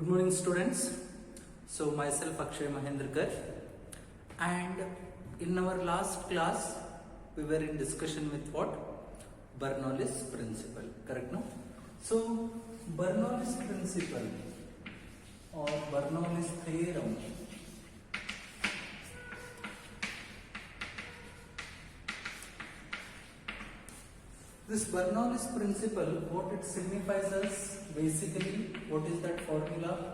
morning students. So myself Akshay Mahendrakar, and in our last class we were in discussion with what? Bernoulli's principle, correct no? So Bernoulli's principle or Bernoulli's theorem this Bernoulli's principle, what it signifies us basically, what is that formula?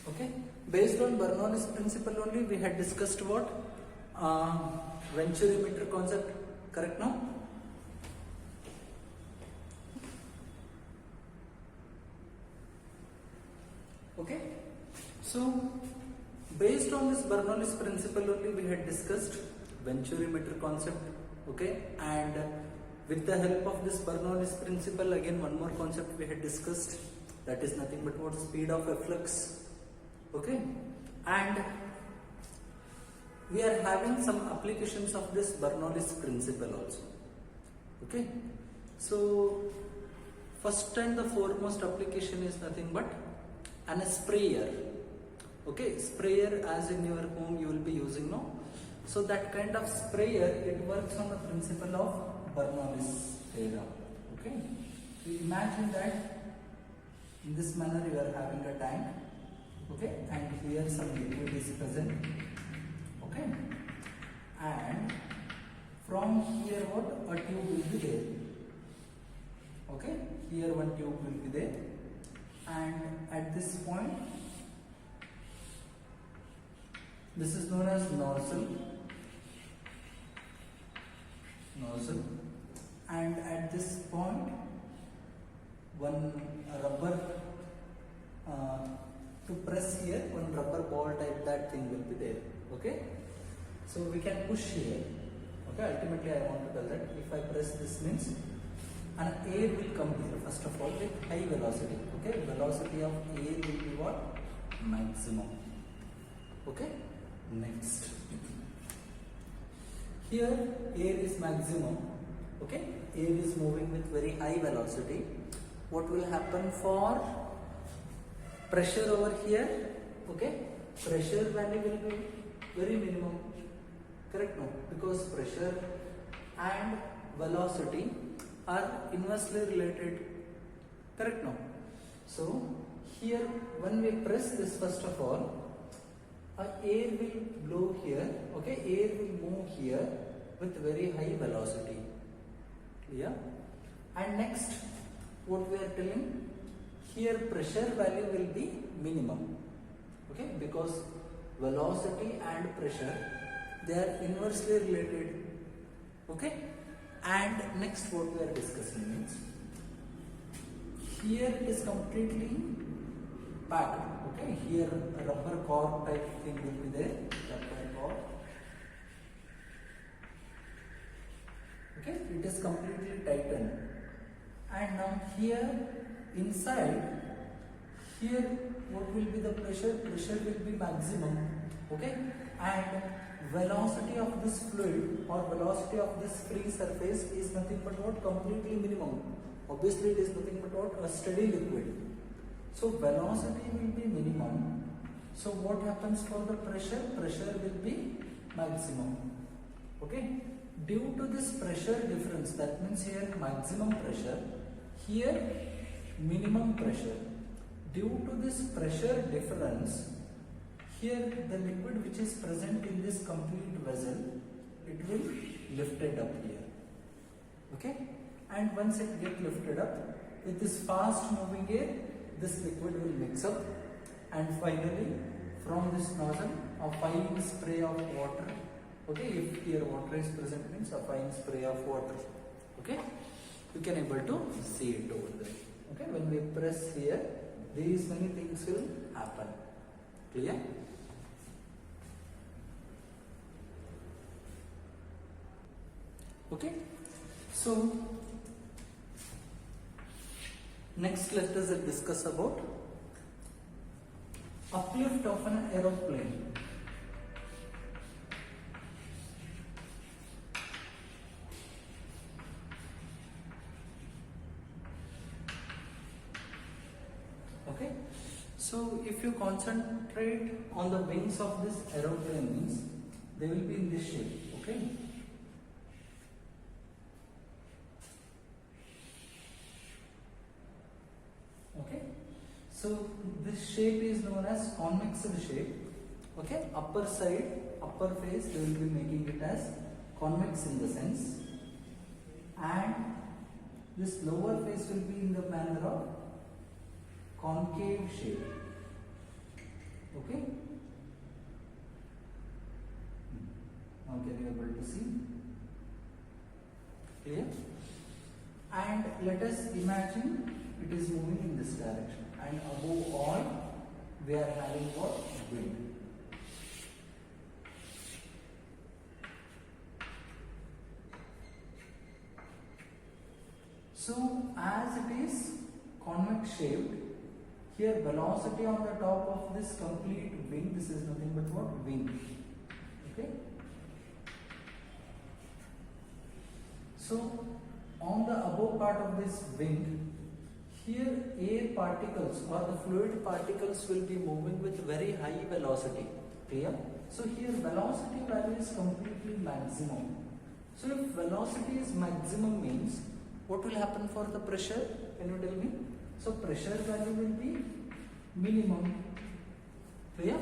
Okay, based on Bernoulli's principle only we had discussed what? Venturimeter concept, correct now? Okay, so based on this Bernoulli's principle only we had discussed Venturimeter concept. Okay, and with the help of this Bernoulli's principle, again one more concept we had discussed, that is nothing but what? Speed of efflux. Okay, and we are having some applications of this Bernoulli's principle also. Okay, so first and the foremost application is nothing but an sprayer. Okay, sprayer as in your home you will be using, no? So that kind of sprayer, it works on the principle of Bernoulli's theorem. Okay, so imagine that in this manner you are having a tank. Okay, and here some liquid is present. Okay, and from here what? A tube will be there. Okay, here one tube will be there, and at this point this is known as nozzle, and at this point one rubber to press here, one rubber ball type that thing will be there. Okay, so we can push here. Okay, ultimately I want to tell that if I press this means an air will come here first of all with high velocity. Okay, velocity of air will be what? Maximum. Okay, next here air is maximum. Okay, air is moving with very high velocity. What will happen for pressure over here? Okay, pressure value will be very minimum, correct no? Because pressure and velocity are inversely related, correct no? So here when we press this, first of all air will blow here. Okay, air will move here with very high velocity. Yeah, and next what we are telling, here pressure value will be minimum. Okay, because velocity and pressure, they are inversely related. Okay, and next what we are discussing means, here it is completely packed. Okay, here a rubber cork type thing will be there, rubber cork. Okay, it is completely tightened, and now here inside, here what will be the pressure? Pressure will be maximum. Okay, and velocity of this fluid or velocity of this free surface is nothing but what? Completely minimum. Obviously it is nothing but what? A steady liquid. So velocity will be minimum. So what happens for the pressure? Pressure will be maximum. Okay, due to this pressure difference, that means here maximum pressure, here minimum pressure. Due to this pressure difference, here the liquid which is present in this complete vessel, it will lifted up here. Okay, and once it get lifted up with this fast moving air, this liquid will mix up, and finally from this nozzle a fine spray of water. Okay, if here water is present means a fine spray of water. Okay, you can able to see it over there. Okay, when we press here, these many things will happen. Clear? Okay, so next let us discuss about uplift of an aeroplane. Okay. So if you concentrate on the wings of this aeroplane means they will be in this shape. Okay. Okay. So this shape is known as convex shape. Okay. Upper side, upper face, they will be making it as convex in the sense, and this lower face will be in the manner of concave shape. Okay. Now can you able to see? Clear? And let us imagine it is moving in this direction, and above all we are having what? Wind. So as it is convex shaped, here velocity on the top of this complete wing, this is nothing but what? Wing. Okay. So on the above part of this wing, here air particles or the fluid particles will be moving with very high velocity. Clear? So here velocity value is completely maximum. So if velocity is maximum means what will happen for the pressure? Can you tell me? So pressure value will be minimum. Clear?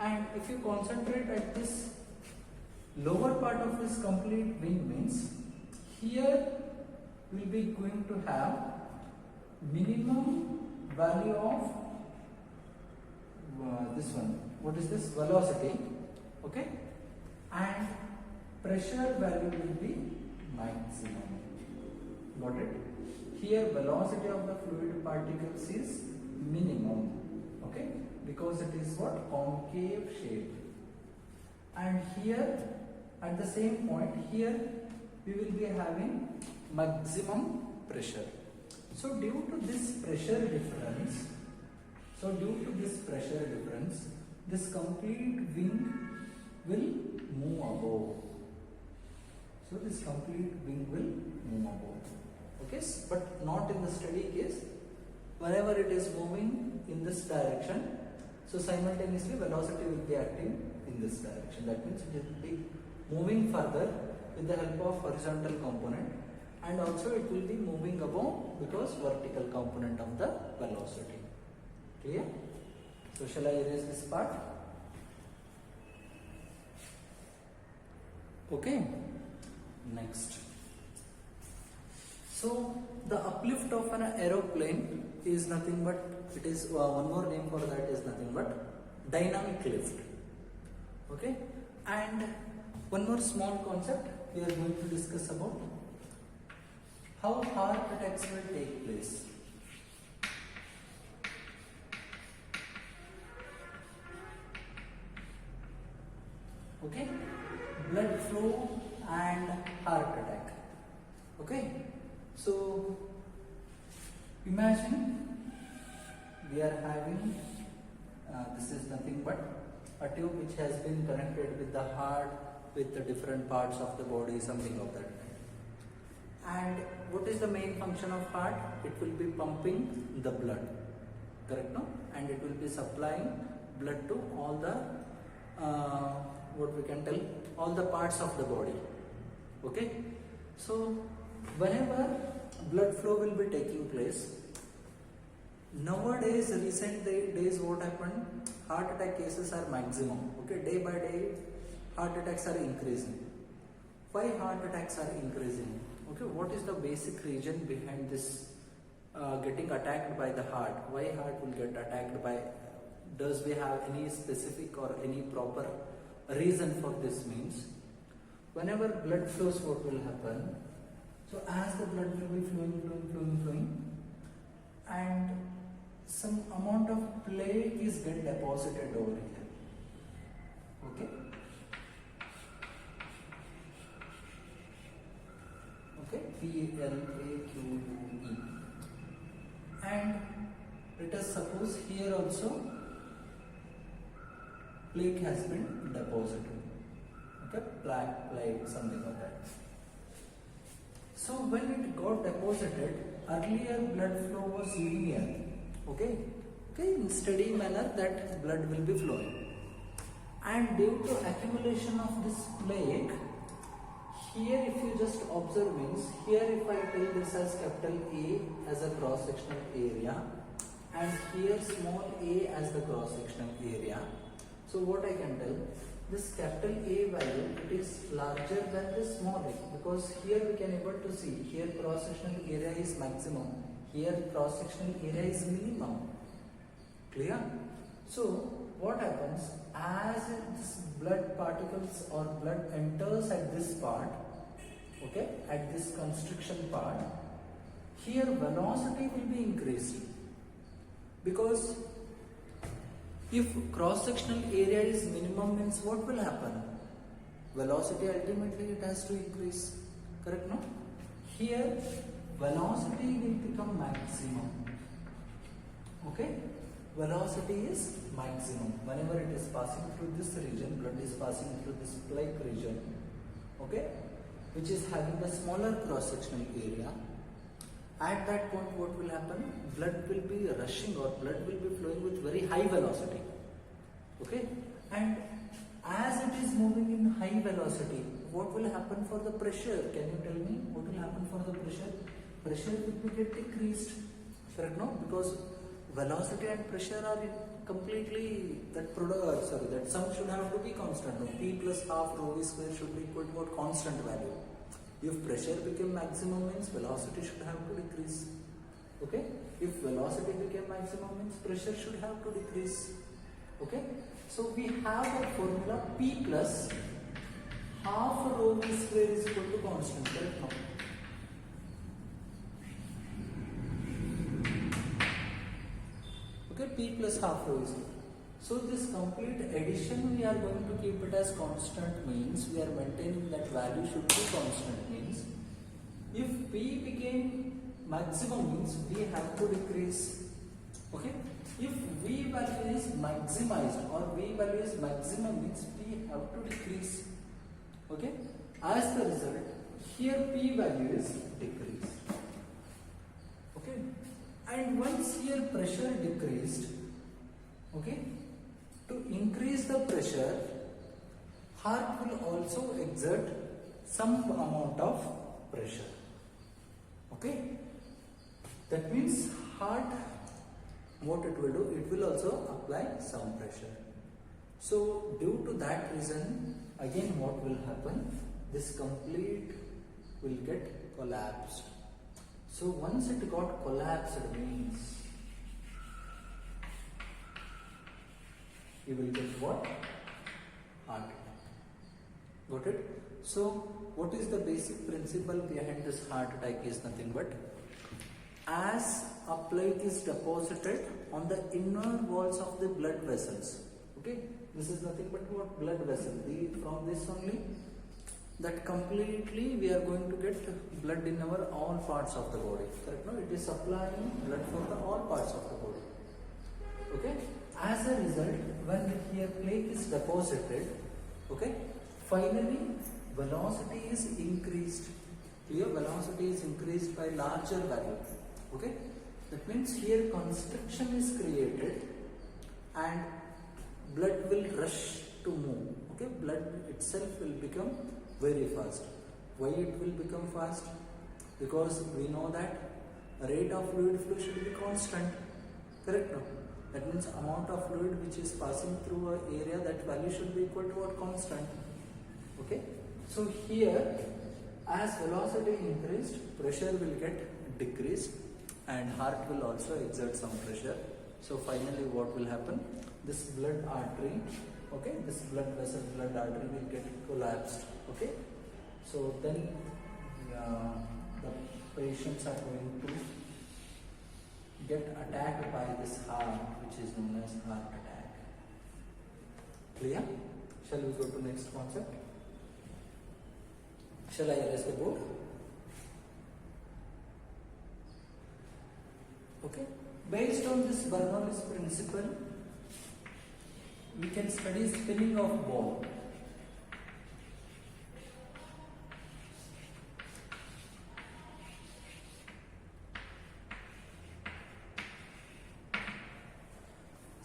And if you concentrate at this lower part of this complete wing means here we will be going to have minimum value of this one. What is this? Velocity. Okay? And pressure value will be maximum. Got it? Here velocity of the fluid particles is minimum. Okay? Because it is what? Concave shape. And here at the same point here we will be having maximum pressure. So due to this pressure difference, this complete wing will move above. So this complete wing will move above. Okay, but not in the steady case. Whenever it is moving in this direction, so simultaneously velocity will be acting in this direction. That means it will be moving further with the help of horizontal component, and also it will be moving above because vertical component of the velocity. Clear? So shall I erase this part? Okay. Next. So the uplift of an aeroplane is nothing but, it is one more name for that is nothing but dynamic lift. Okay. And one more small concept we are going to discuss about how heart attacks will take place. Okay, blood flow and heart attack. Okay, so imagine we are having this is nothing but a tube which has been connected with the heart, with the different parts of the body, something of that. And what is the main function of heart? It will be pumping the blood, correct, no? And it will be supplying blood to all the what we can tell, all the parts of the body. Okay, so whenever blood flow will be taking place, nowadays, recent days, what happened? Heart attack cases are maximum. Okay, day by day, heart attacks are increasing. Why heart attacks are increasing? Okay, what is the basic reason behind this getting attacked by the heart? Why heart will get attacked by? Does we have any specific or any proper reason for this? Means whenever blood flows, what will happen? So as the blood will be flowing, and some amount of plaque is get deposited over here. Okay. Okay, Plaque. And let us suppose here also plaque has been deposited. Okay, plaque, something like that. So when it got deposited, earlier blood flow was linear. Okay, in steady manner that blood will be flowing. And due to accumulation of this plaque, here if you just observe means, here if I tell this as capital A as a cross sectional area and here small a as the cross sectional area. So what I can tell, this capital A value, it is larger than this small a, because here we can able to see, here cross sectional area is maximum, here cross sectional area is minimum. Clear? So what happens, as this blood particles or blood enters at this part, okay, at this constriction part, here velocity will be increased, because if cross sectional area is minimum means what will happen? Velocity ultimately it has to increase, correct no? Here velocity will become maximum, okay? Velocity is maximum whenever it is passing through this region, blood is passing through this plaque region, okay, which is having a smaller cross sectional area. At that point what will happen? Blood will be rushing or blood will be flowing with very high velocity, okay, and as it is moving in high velocity, what will happen for the pressure? Can you tell me what will happen for the pressure? Pressure will be get decreased, correct no? Because velocity and pressure are completely that product, that sum should have to be constant. No? P plus half rho v square should be equal to what? Constant value. If pressure became maximum means velocity should have to decrease. Okay? If velocity became maximum means pressure should have to decrease. Okay? So we have a formula P plus half rho v square is equal to constant. Correct now? Okay, P plus half rho is equal. So this complete addition we are going to keep it as constant means we are maintaining that value should be constant means if P became maximum means we have to decrease. Okay, if V value is maximized or V value is maximum means P have to decrease. Okay, as the result here P value is decreased. Okay, and once here pressure decreased, okay, to increase the pressure, heart will also exert some amount of pressure. Okay, that means heart, what it will do, it will also apply some pressure. So due to that reason, again what will happen, this complete will get collapsed. So once it got collapsed means you will get what? Heart attack. Got it? So what is the basic principle behind this heart attack is nothing but as a plaque is deposited on the inner walls of the blood vessels. Okay, this is nothing but what? Blood vessel. From this only, that completely we are going to get blood in our all parts of the body. Correct? No, it is supplying blood for the all parts of the body. Okay. As a result, when here plaque is deposited, okay, finally velocity is increased. Here velocity is increased by larger value. Okay, that means here constriction is created and blood will rush to move. Okay, blood itself will become very fast. Why it will become fast? Because we know that rate of fluid flow should be constant. Correct? No? That means amount of fluid which is passing through an area, that value should be equal to what? Constant. Okay. So here, as velocity increased, pressure will get decreased and heart will also exert some pressure. So finally what will happen? This blood artery, okay, this blood vessel, blood artery will get collapsed. Okay. So then the patients are going to get attacked by this heart, which is known as heart attack. Clear? Shall we go to next concept? Shall I erase the board? Okay. Based on this Bernoulli's principle, we can study spinning of ball.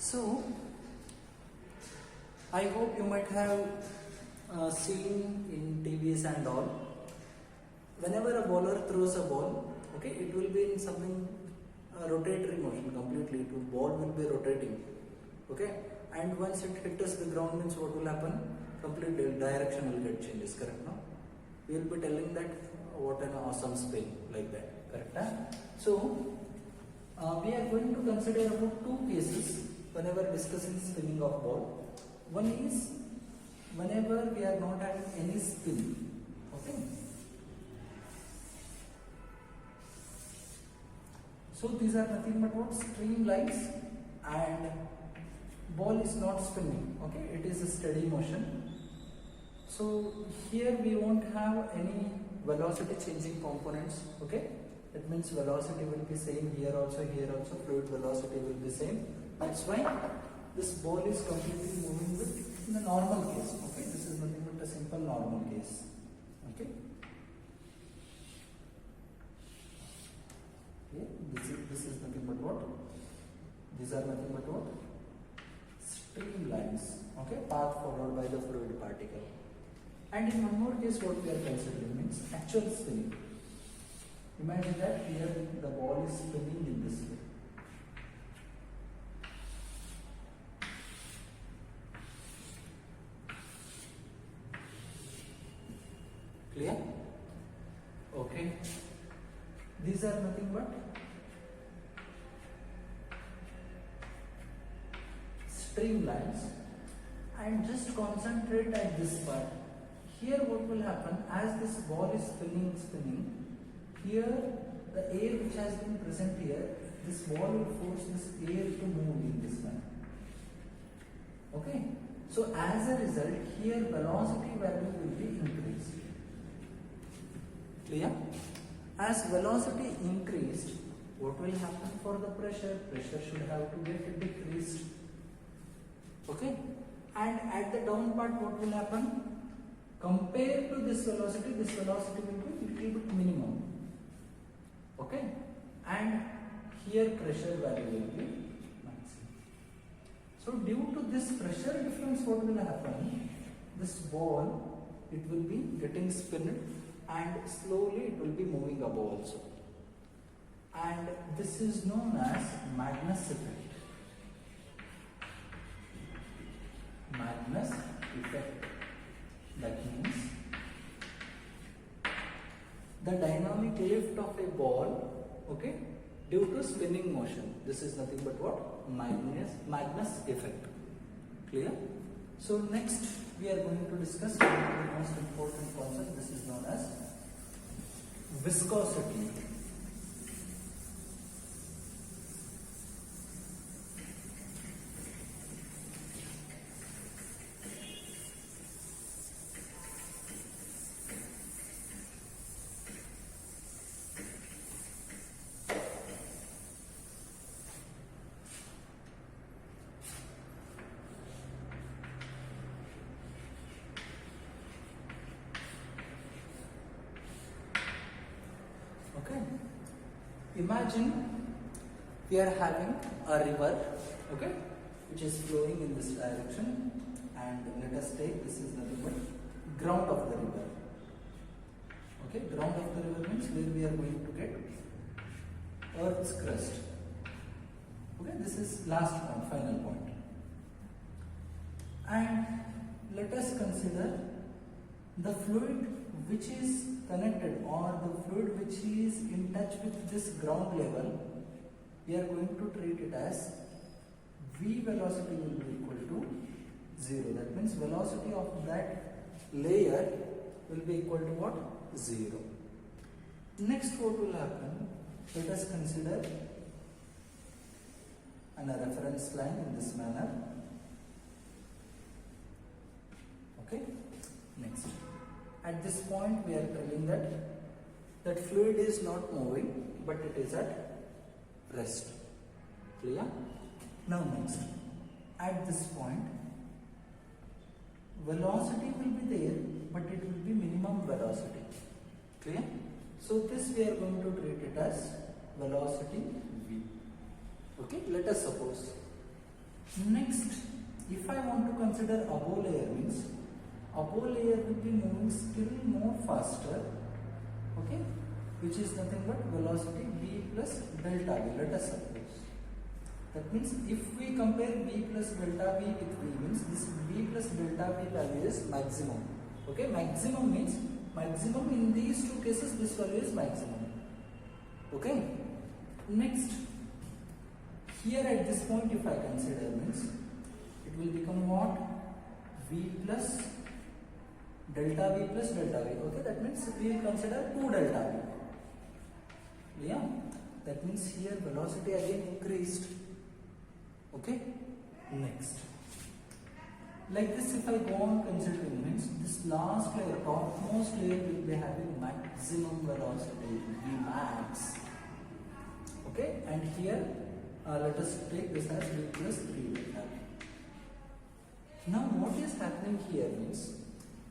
So I hope you might have seen in TVs and all, whenever a bowler throws a ball, okay, it will be in something rotatory motion completely. The ball will be rotating, okay, and once it hits the ground, means what will happen? Completely direction will get changes. Correct? No, we will be telling that what an awesome spin, like that. Correct? Huh? So we are going to consider about two cases whenever discussing spinning of ball. One is whenever we are not having any spin, okay. So these are nothing but what? Streamlines, and ball is not spinning, okay, it is a steady motion. So here we won't have any velocity changing components, okay. That means velocity will be same here also, fluid velocity will be same. That's why this ball is completely moving with in the normal case, okay. This is nothing but a simple normal case, okay. This is nothing but what? These are nothing but what? Streamlines, okay, path followed by the fluid particle. And in one more case, what we are considering means actual spinning. Imagine that here the ball is spinning in this way. Clear? Okay. These are nothing but streamlines, and just concentrate at this part. Here what will happen, as this ball is spinning, here the air which has been present here, this ball will force this air to move in this manner. Okay. So as a result, here velocity value will be increased. Clear? As velocity increased, what will happen for the pressure? Pressure should have to get decreased. Okay? And at the down part, what will happen? Compared to this velocity will be little bit minimum. Okay? And here pressure value will be maximum. So due to this pressure difference, what will happen? This ball, it will be getting spun, and slowly it will be moving above also. And this is known as Magnus effect. Magnus effect. That means the dynamic lift of a ball, okay, due to spinning motion. This is nothing but what? Magnus effect. Clear? So next we are going to discuss one of the most important concept. This is known as viscosity. Okay. Imagine we are having a river, okay, which is flowing in this direction, and let us take, this is nothing but ground of the river. Okay, ground of the river means where we are going to get Earth's crust. Okay, this is last point, final point. And let us consider the fluid which is connected, or the fluid which is in touch with this ground level. We are going to treat it as V velocity will be equal to 0. That means velocity of that layer will be equal to what? 0. Next, what will happen? Let us consider a reference line in this manner. Okay. Next, at this point we are telling that fluid is not moving, but it is at rest. Clear? Now next, at this point velocity will be there, but it will be minimum velocity. Clear? So this we are going to treat it as velocity v. Okay, let us suppose Next, if I want to consider above layer, means above layer will be moving still more faster, okay, which is nothing but velocity v plus delta v, let us suppose. That means if we compare v plus delta v with v, means this v plus delta v value is maximum, okay. Maximum means maximum in these two cases, this value is maximum, okay. Next, here at this point if I consider, means it will become what? V plus delta v plus delta v, okay. That means we will consider 2 delta v, yeah. That means here velocity again increased, okay. Next, like this if I go on considering, means this last layer, topmost layer will be having maximum velocity v max, okay. And here let us take this as v plus 3 delta v. Now what is happening here means,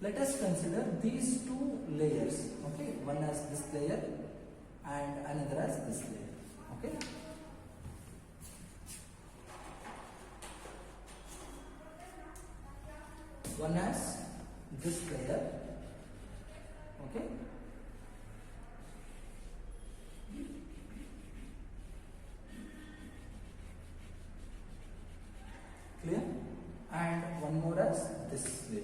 let us consider these two layers, okay. One as this layer and another as this layer, okay. One as this layer, okay. Clear? And one more as this layer.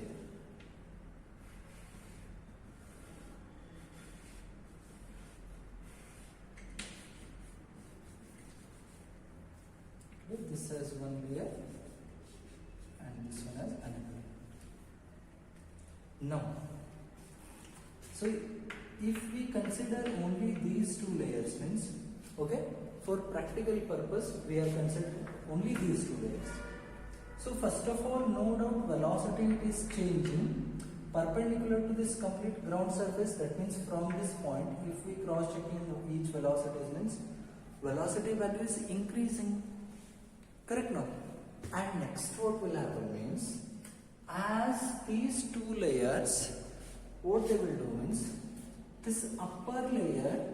Okay, this has one layer and this one has another. Now, so if we consider only these two layers, means, okay, for practical purpose we are considering only these two layers. So first of all, no doubt velocity is changing perpendicular to this complete ground surface. That means from this point, if we cross checking each velocity, means velocity value is increasing, correct now? And next what will happen means, as these two layers, what they will do means, this upper layer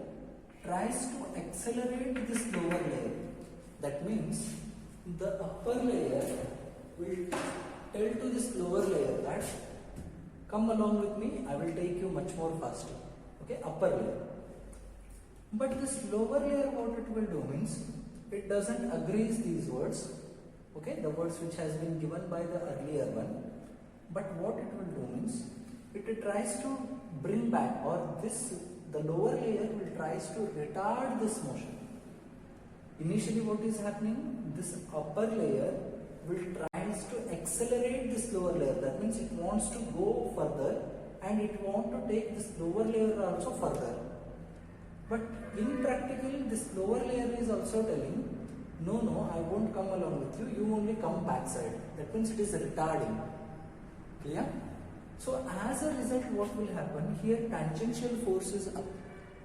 tries to accelerate this lower layer. That means the upper layer will tell to this lower layer that come along with me, I will take you much more faster, okay, upper layer. But this lower layer, what it will do means, it doesn't agree these words, okay, the words which has been given by the earlier one. But what it will do means, it tries to bring back, or this, the lower layer will tries to retard this motion. Initially what is happening, this upper layer will tries to accelerate this lower layer. That means it wants to go further and it wants to take this lower layer also further. But in practical, this lower layer is also telling, no, I won't come along with you, you only come backside. That means it is retarding. Clear? So as a result, what will happen here, tangential force is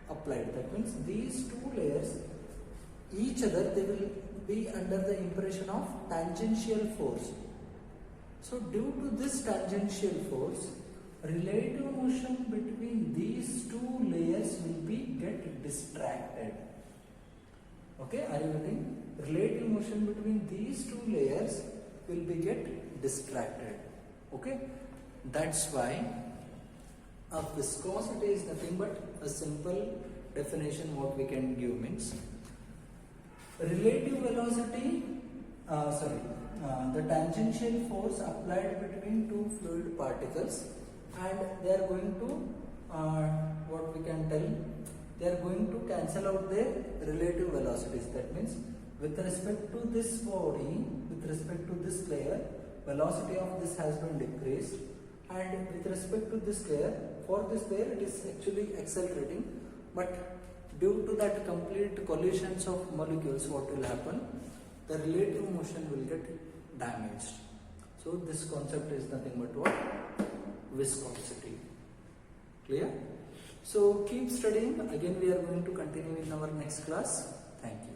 applied. That means these two layers, each other, they will be under the impression of tangential force. So due to this tangential force, relative motion between these two layers will be get distracted. Okay, are you getting? Relative motion between these two layers will be get distracted. Okay, that's why a viscosity is nothing but a simple definition what we can give means relative velocity, the tangential force applied between two fluid particles, and they are going to what we can tell, they are going to cancel out their relative velocities. That means with respect to this body, with respect to this layer, velocity of this has been decreased, and with respect to this layer, for this layer it is actually accelerating, but due to that complete collisions of molecules, what will happen, the relative motion will get damaged. So this concept is nothing but what? Viscosity. Clear? So keep studying. Again we are going to continue in our next class. Thank you.